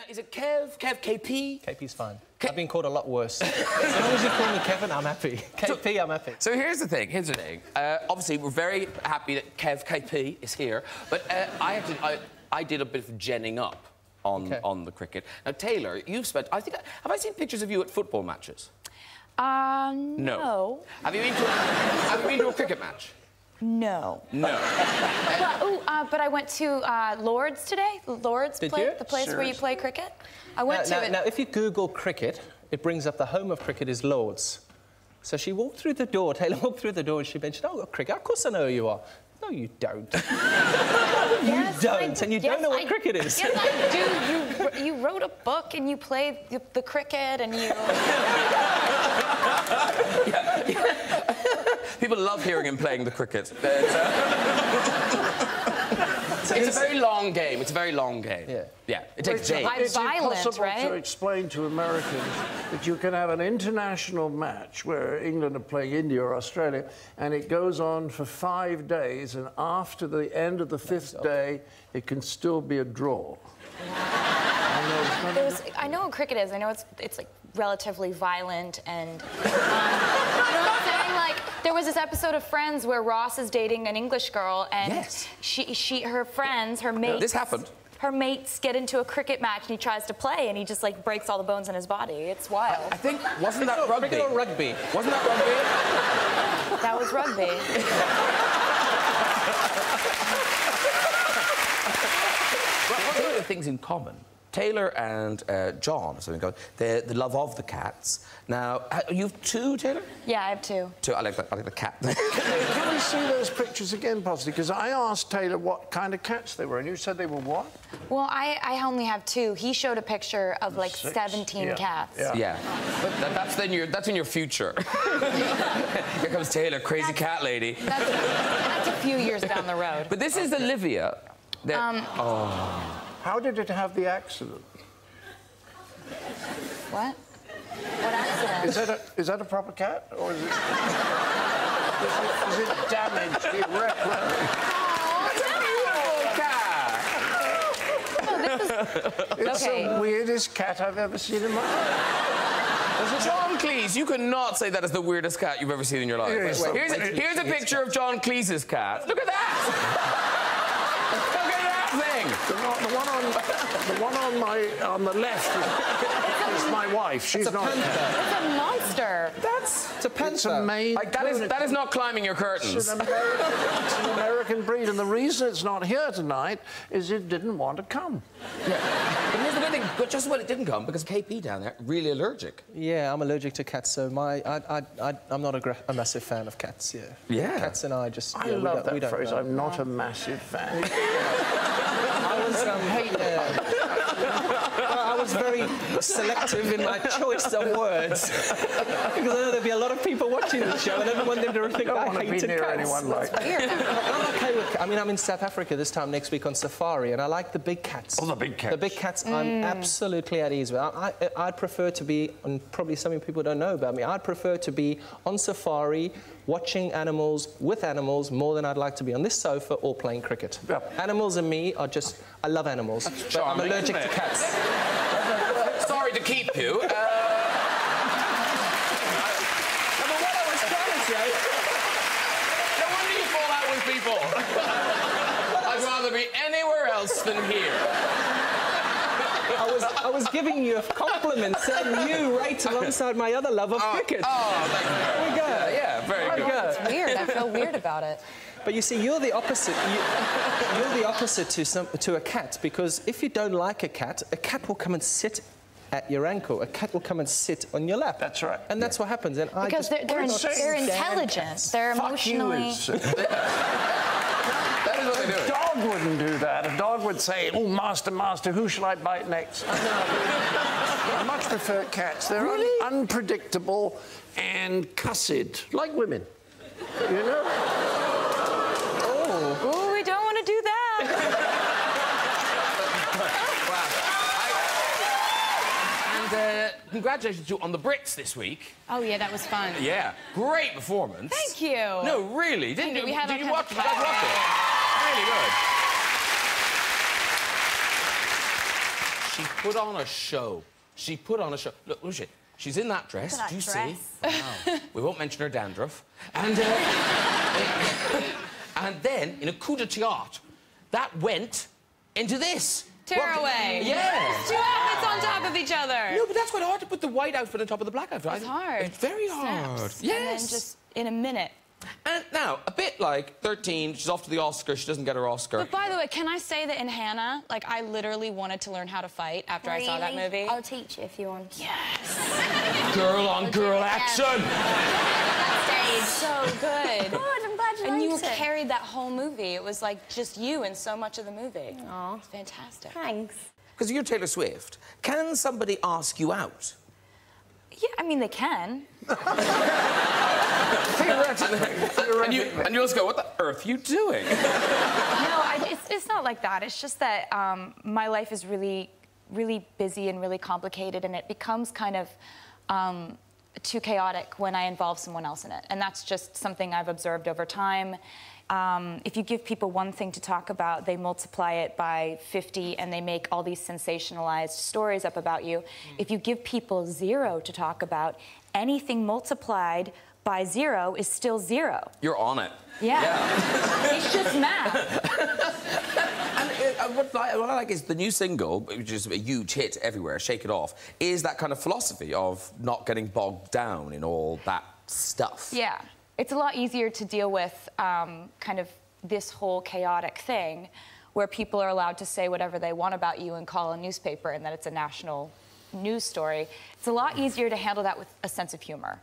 Now, is it Kev? Kev, KP? KP's fine. I've been called a lot worse. As long as you call me Kevin, I'm happy. KP, I'm happy. So here's the thing. Obviously, we're very happy that Kev, KP, is here. But I did a bit of genning up on the cricket. Now, Taylor, you've spent... have I seen pictures of you at football matches? No. Have you been to a cricket match? No. No. But I went to Lord's today. Lord's, the place where you play cricket. I went to it. Now, if you Google cricket, it brings up the home of cricket is Lord's. So she walked through the door, Taylor walked through the door, and she mentioned, "Oh, cricket. Of course I know who you are." No, you don't. Yes, you don't, and you don't know what cricket is. Yes, I do. You wrote a book and you played the cricket and you... People love hearing him playing the cricket. It's a very long game. It's a very long game. Yeah. It takes days. It's violent, impossible right? to explain to Americans that you can have an international match where England are playing India or Australia, and it goes on for 5 days, and after the end of the 5th day, it can still be a draw. I know what cricket is. I know it's like relatively violent and... you know what I'm saying? Like, there was this episode of Friends where Ross is dating an English girl, and her friends, her mates... This happened. Her mates get into a cricket match, and he tries to play, and he just, like, breaks all the bones in his body. It's wild. I think... Wasn't that rugby? Cricket or rugby? Wasn't that rugby? That was rugby. One of the things in common, Taylor and John, the love of the cats. Now, you have 2, Taylor? Yeah, I have 2. 2. I like the cat. Can we see those pictures again, possibly? Because I asked Taylor what kind of cats they were, and you said they were what? Well, I only have 2. He showed a picture of, like, 17 cats. Yeah. But that's in your future. Here comes Taylor, crazy cat lady. That's a few years down the road. But this is Olivia. How did it have the accident? What? What accident? Is that a proper cat, or is it... is it damaged irreparably? It's the weirdest cat I've ever seen in my life. John Cleese, you cannot say that is the weirdest cat you've ever seen in your life. Here's a picture of John Cleese's cat. Look at that! Look at that thing! The one on the left is my wife. She's not. It's a monster. It's a panther. It's a Maine that is not climbing your curtains. It's an American breed, and the reason it's not here tonight is it didn't want to come. Yeah. But here's the good thing, but just when it didn't come, because KP down there, really allergic. Yeah, I'm allergic to cats, so I'm not a massive fan of cats, Yeah. Cats and I just... I love that phrase, I'm not a massive fan. I was very selective in my choice of words. Because I know there'd be a lot of people watching the show, and everyone would think I hated cats. Anyone like that. I'm okay with... I mean, I'm in South Africa this time next week on safari, and I like the big cats. Oh, the big cats. The big cats, I'm absolutely at ease with. I'd prefer to be, and probably something people don't know about me, I'd prefer to be on safari, watching animals, with animals, more than I'd like to be on this sofa or playing cricket. Yep. Animals and me are just... I love animals, but I'm allergic to cats. Sorry to keep you. But what I was trying to say... No wonder you fall out with people. I'd rather be anywhere else than here. I was giving you a compliment, saying you right alongside my other love of cricket. Oh, thank you. There we go. Yeah, very good. It's weird. I feel weird about it. But you see, you're the opposite. You're the opposite to a cat, because if you don't like a cat will come and sit at your ankle. A cat will come and sit on your lap. That's right. And that's what happens. And because they're intelligent. They're emotionally... That is what they do. A dog wouldn't do that. A dog would say, "Oh, master, master, who shall I bite next?" I much prefer cats. They're unpredictable and cussed, like women. You know? Oh, we don't want to do that. Wow. And congratulations to you on the Brits this week. Oh, yeah, that was fun. Yeah, great performance. Thank you. No, really. Did you watch it? You guys watch it? Really good. she put on a show. She put on a show. Look at she. She's in that dress. Do you see? Wow. We won't mention her dandruff. And, and then, in a coup de théâtre, that went into this. Tearaway. Yeah. Two outfits on top of each other. No, but that's quite hard to put the white outfit on top of the black outfit. It's hard. It's very hard. Snaps. Yes. And then just in a minute. And now, a bit like 13, she's off to the Oscar, she doesn't get her Oscar. But by the way, can I say that in Hannah, like, I literally wanted to learn how to fight after I saw that movie? I'll teach you if you want. Yes. Girl on girl action. Stage. So good. Good, I'm glad you And you liked it. carried that whole movie. It was like just you in so much of the movie. Aw. It's fantastic. Thanks. Because you're Taylor Swift. Can somebody ask you out? Yeah, I mean, they can. Theoretically. And you'll just go, what the earth are you doing? No, it's not like that. It's just that my life is really, really busy and really complicated, and it becomes kind of too chaotic when I involve someone else in it. And that's just something I've observed over time. If you give people one thing to talk about, they multiply it by 50 and they make all these sensationalized stories up about you. If you give people 0 to talk about, anything multiplied by 0 is still 0. You're on it. Yeah. It's just math. And what I like is the new single, which is a huge hit everywhere, Shake It Off, is that kind of philosophy of not getting bogged down in all that stuff. Yeah. It's a lot easier to deal with kind of this whole chaotic thing where people are allowed to say whatever they want about you and call a newspaper and that it's a national news story. It's a lot easier to handle that with a sense of humor.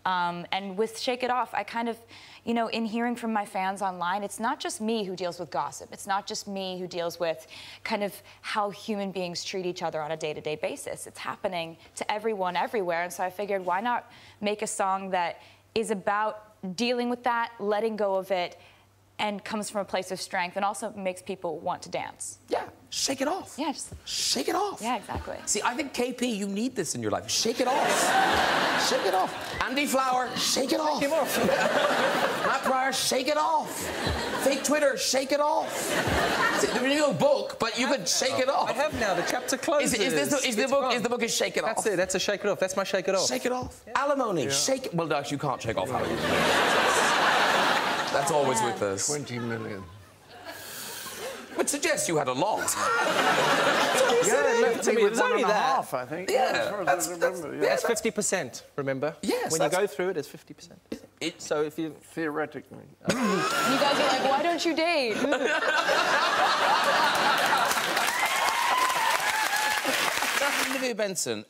And with Shake It Off, I kind of, you know, in hearing from my fans online, it's not just me who deals with gossip. It's not just me who deals with kind of how human beings treat each other on a day-to-day basis. It's happening to everyone everywhere. And so I figured, why not make a song that is about dealing with that, letting go of it, and comes from a place of strength, and also makes people want to dance. Yeah, shake it off. Yeah, just shake it off. Yeah, exactly. See, I think KP, you need this in your life. Shake it off. Shake it off. Andy Flower, shake it off. Shake him off. Matt Pryor, shake it off. Fake Twitter, shake it off. See, the new book, but you could shake it off. I have now. The chapter closes. Is the book is Shake It Off? That's it. That's a Shake It Off. That's my Shake It Off. Shake it off. Yeah. Alimony. Yeah. Shake it. Well, no, actually, you can't shake off alimony. That's always with us. 20 million. Would suggest you had a lot. Yeah, it left to me. with It's only that. 1.5, I think. Yeah, as far as I remember. Yeah. That's 50%, remember? Yes. When you go through it, it's 50%. So if you... Theoretically. You guys are like, why don't you date? Olivia Benson,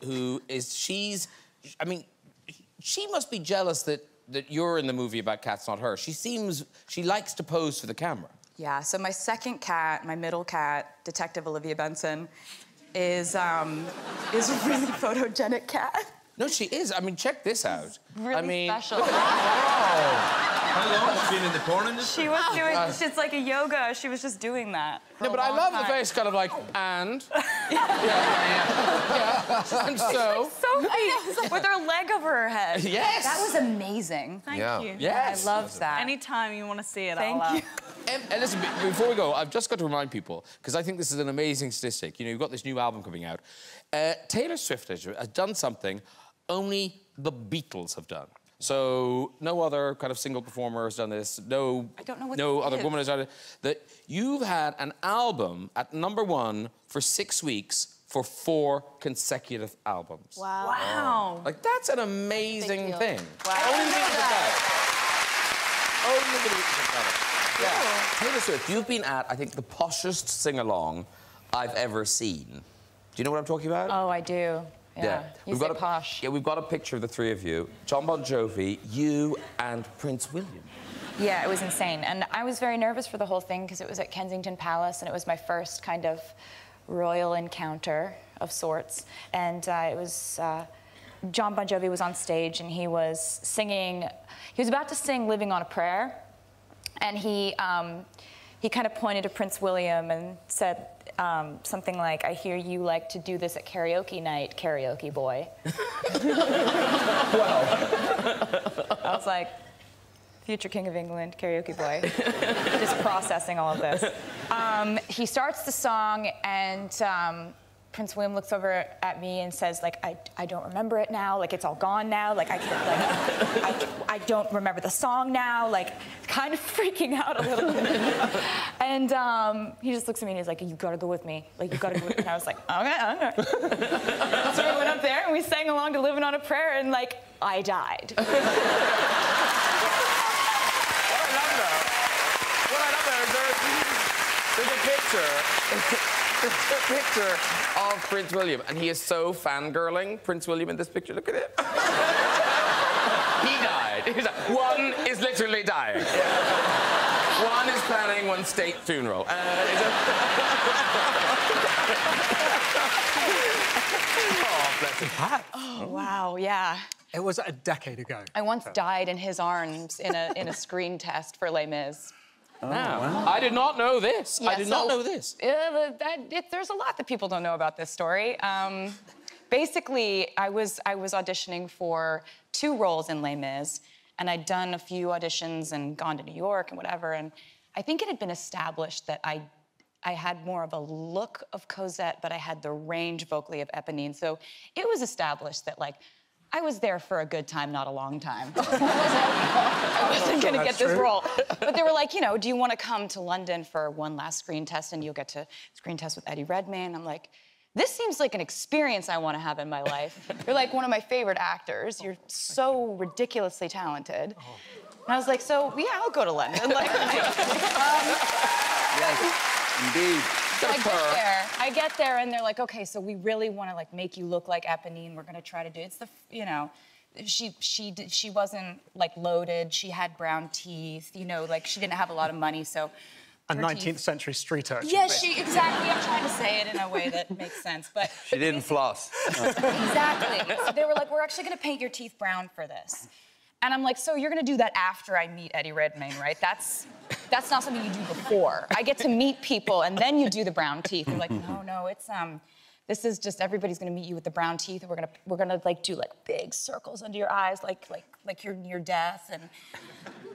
she must be jealous that you're in the movie about Cats Not Her. She likes to pose for the camera. Yeah, so my second cat, my middle cat, Detective Olivia Benson, is a really photogenic cat. No, she is. I mean, check this out. Really special. How long has she been in the porn industry? She was doing, it's like a yoga. She was just doing that. No, but I love the face kind of like, and. Yeah. And so. Sophie, with her leg over her head. Yes. That was amazing. Thank you. Yes. I loved that. Anytime you want to see it, Thank I'll you. And listen, before we go, I've just got to remind people, because I think this is an amazing statistic. You know, you've got this new album coming out. Taylor Swift has done something only the Beatles have done. So no other kind of single performer has done this. No other woman has done it. That you've had an album at #1 for 6 weeks for 4 consecutive albums. Wow. Wow. Like, that's an amazing thing. Wow. Only the Beatles have done it. Only the Beatles have done it. Yeah. Taylor Swift, you've been at, I think, the poshest sing-along I've ever seen. Do you know what I'm talking about? Oh, I do. Yeah. You say posh. Yeah, we've got a picture of the 3 of you. John Bon Jovi, you, and Prince William. Yeah, it was insane. And I was very nervous for the whole thing because it was at Kensington Palace and it was my first kind of royal encounter of sorts. And it was... John Bon Jovi was on stage and he was singing... He was about to sing Living on a Prayer. And he kind of pointed to Prince William and said something like, I hear you like to do this at karaoke night, karaoke boy. Wow. I was like, future King of England, karaoke boy. Just processing all of this. He starts the song and Prince William looks over at me and says, like, I don't remember it now. Like, it's all gone now. Like, I can't, like, I don't remember the song now. Like, kind of freaking out a little bit. And he just looks at me and he's like, you gotta go with me. Like, you gotta go with me. And I was like, okay. So we went up there and we sang along to Living on a Prayer, and, like, I died. What I love there is there's a picture. There's a picture of Prince William, and he is so fangirling Prince William in this picture. Look at it. He died. One is literally dying. One is planning one state funeral. Oh, bless him. Oh, wow, yeah. It was a decade ago. I once died in his arms in a screen test for Les Mis. Oh, wow. I did not know this. Yeah, I did not know this. There's a lot that people don't know about this story. Basically, I was auditioning for 2 roles in Les Mis, and I'd done a few auditions and gone to New York and whatever, and I think it had been established that I had more of a look of Cosette, but I had the range vocally of Eponine, so it was established that, like, I was there for a good time, not a long time. I wasn't gonna get this role. But they were like, you know, do you want to come to London for one last screen test and you'll get to screen test with Eddie Redmayne? I'm like, this seems like an experience I want to have in my life. You're like one of my favorite actors. You're so ridiculously talented. And I was like, so yeah, I'll go to London. Like, Yes, indeed. so I get there, and they're like, okay, so we really want to like make you look like Eponine. We're gonna try to do. It's the, you know, she wasn't like loaded. She had brown teeth. You know, like she didn't have a lot of money, so. A 19th century street urchin. Yeah, exactly. I'm trying to say it in a way that makes sense, but. She didn't floss. Exactly. So they were like, we're actually gonna paint your teeth brown for this. And I'm like, so you're gonna do that after I meet Eddie Redmayne, right? That's not something you do before. I get to meet people and then you do the brown teeth. They're like, no, it's this is just everybody's gonna meet you with the brown teeth, and we're gonna like do like big circles under your eyes, like you're near death. And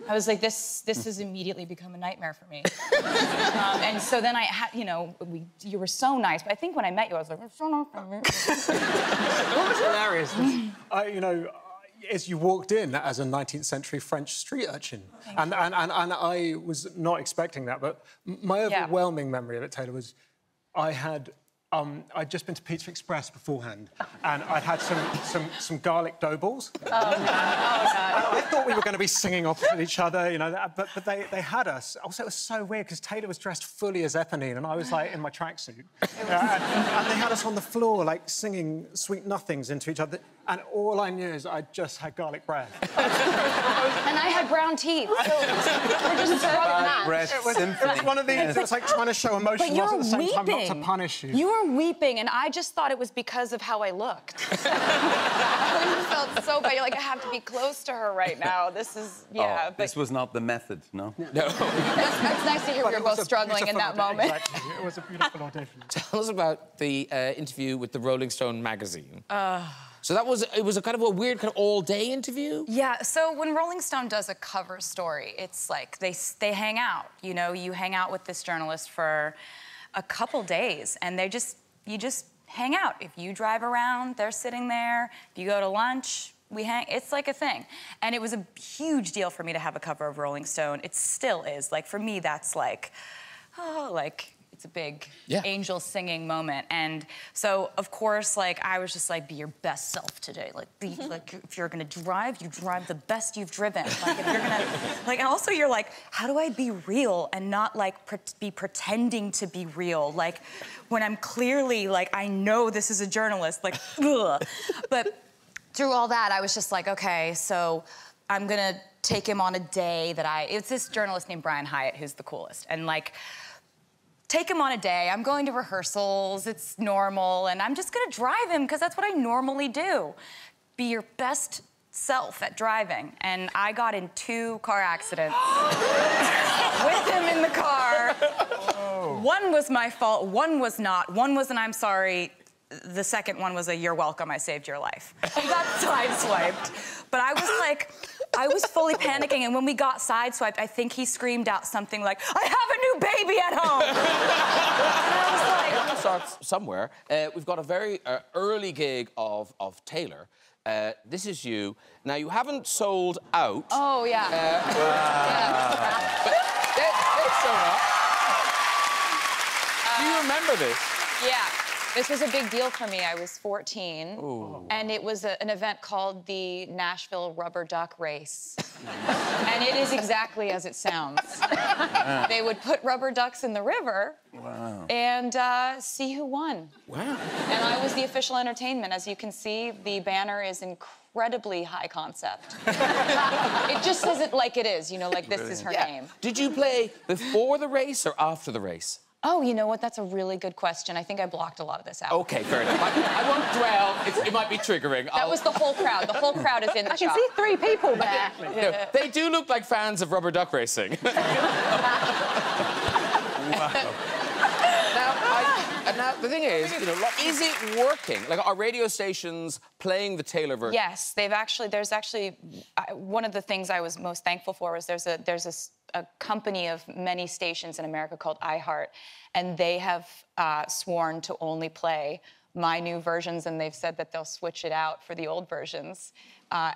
I was like, this has immediately become a nightmare for me. And so then I had, you know, you were so nice, but I think when I met you, I was like, you're so nice. What was hilarious was, you know, as you walked in as a 19th century French street urchin. And I was not expecting that, but my overwhelming memory of it, Taylor, was I'd just been to Pizza Express beforehand, and I'd had some garlic dough balls. Oh, God. Oh, God. I thought we were going to be singing opposite each other, you know, but they had us. Also, it was so weird, because Taylor was dressed fully as Eponine, and I was, like, in my tracksuit. And they had us on the floor, like, singing sweet nothings into each other, and all I knew is I just had garlic bread. And I had brown teeth, so we're just It was one of these, it was like trying to show emotion whilst at the same time not to punish you. You were weeping, and I just thought it was because of how I looked. I felt so bad. You're like, I have to be close to her right now. This is, yeah. Oh, this was not the method, no? No. That's nice to hear we were both struggling in that moment. Exactly. It was a beautiful audition. Tell us about the interview with the Rolling Stone magazine. So it was a kind of a weird kind of all-day interview? Yeah, so when Rolling Stone does a cover story, it's like they hang out, you know? You hang out with this journalist for a couple days, and you just hang out. If you drive around, they're sitting there. If you go to lunch, we hang. It's like a thing. And it was a huge deal for me to have a cover of Rolling Stone. It still is. Like, for me, that's like, oh, like, it's a big angel singing moment. And so, of course, like, I was just like, be your best self today. Like, like, if you're gonna drive, you drive the best you've driven. Like, if you're gonna, like, and also you're like, how do I be real and not, like, be pretending to be real? Like, when I'm clearly, like, I know this is a journalist, like, ugh. But through all that, I was just like, okay, so I'm gonna take him on a day that it's this journalist named Brian Hyatt who's the coolest. And, like, take him on a day. I'm going to rehearsals. It's normal. And I'm just going to drive him because that's what I normally do. Be your best self at driving. And I got in 2 car accidents with him in the car. Oh. One was my fault. One was not. One was an I'm sorry. The second one was a you're welcome, I saved your life. He got sideswiped. But I was like, I was fully panicking, and when we got sideswiped, I think he screamed out something like, I have a new baby at home! And I was like, start somewhere. We've got a very early gig of Taylor. This is you. Now, you haven't sold out. Oh, yeah. But they've shown up. Do you remember this? Yeah. This was a big deal for me. I was 14, and it was an event called the Nashville Rubber Duck Race. And it is exactly as it sounds. They would put rubber ducks in the river and see who won. Wow. And I was the official entertainment. As you can see, the banner is incredibly high concept. It just says it like it is, you know, like this is her name. Did you play before the race or after the race? Oh, you know what? That's a really good question. I think I blocked a lot of this out. Okay, fair enough. I won't dwell. It might be triggering. That was the whole crowd. The whole crowd is in the shot. I can see 3 people there. Yeah. They do look like fans of rubber duck racing. Now, the thing is, you know, is it working? Like, are radio stations playing the Taylor version? Yes, there's actually one of the things I was most thankful for was there's a company of many stations in America called iHeart, and they have sworn to only play my new versions, and they've said that they'll switch it out for the old versions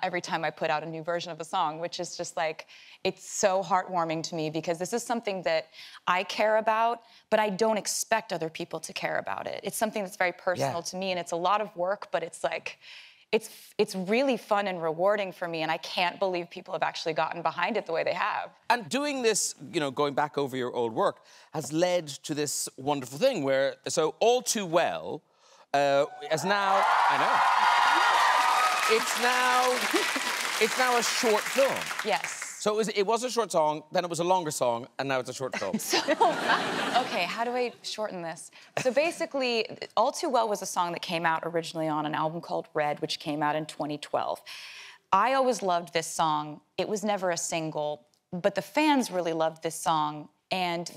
every time I put out a new version of a song, which is just like, it's so heartwarming to me because this is something that I care about, but I don't expect other people to care about it. It's something that's very personal to me, and it's a lot of work, but it's like, it's really fun and rewarding for me, and I can't believe people have actually gotten behind it the way they have. And doing this, you know, going back over your old work, has led to this wonderful thing where, so All Too Well is now, I know, it's now a short film. Yes. So it was a short song, then it was a longer song, and now it's a short film. Okay, how do I shorten this? So basically, All Too Well was a song that came out originally on an album called Red, which came out in 2012. I always loved this song. It was never a single, but the fans really loved this song, and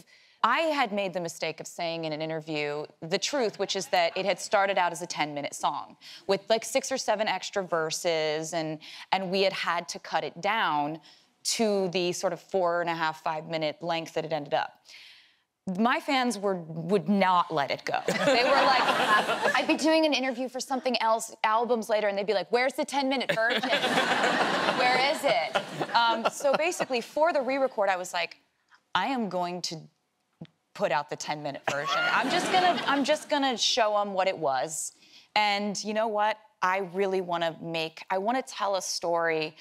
I had made the mistake of saying in an interview the truth, which is that it had started out as a 10-minute song with like 6 or 7 extra verses, and we had to cut it down to the sort of 4.5, 5-minute length that it ended up. My fans would not let it go. They were like, I'd be doing an interview for something else albums later, and they'd be like, where's the 10-minute version? Where is it? So basically, for the re-record, I was like, I am going to put out the 10-minute version. I'm just gonna show them what it was. And you know what? I really want to tell a story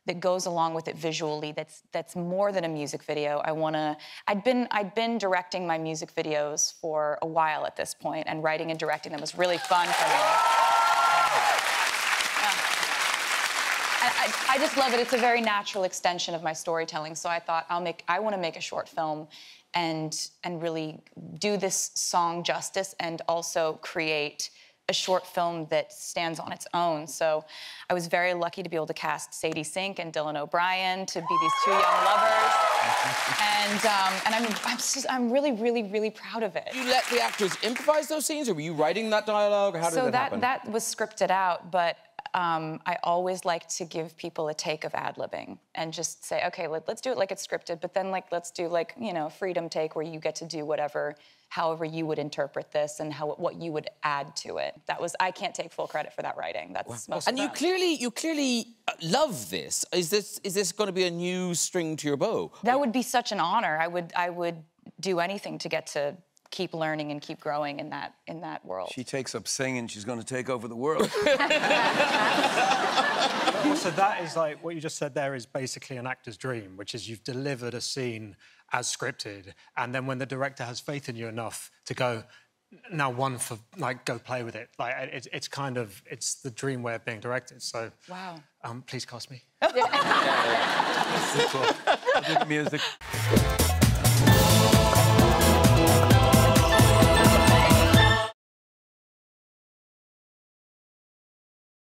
that goes along with it visually, that's more than a music video. I'd been directing my music videos for a while at this point, and writing and directing them was really fun for me. I just love it. It's a very natural extension of my storytelling. So I thought I want to make a short film and really do this song justice, and also create a short film that stands on its own. So I was very lucky to be able to cast Sadie Sink and Dylan O'Brien to be these 2 young lovers. And I'm really, really, really proud of it. You let the actors improvise those scenes, or were you writing that dialogue, or how did that happen? So that was scripted out, but I always like to give people a take of ad-libbing and just say, okay, let's do it like it's scripted, but then let's do a freedom take where you get to do however you would interpret this and what you would add to it. I can't take full credit for that writing. That's most of And you clearly love this. Is this going to be a new string to your bow? That would be such an honor. I would do anything to get to keep learning and keep growing in that world. She takes up singing, she's going to take over the world. So that is like, what you just said there is basically an actor's dream, which is you've delivered a scene as scripted, and then when the director has faith in you enough to go, now go play with it. Like, it's the dream way of being directed. So, wow. Please cast me. I'll do the music.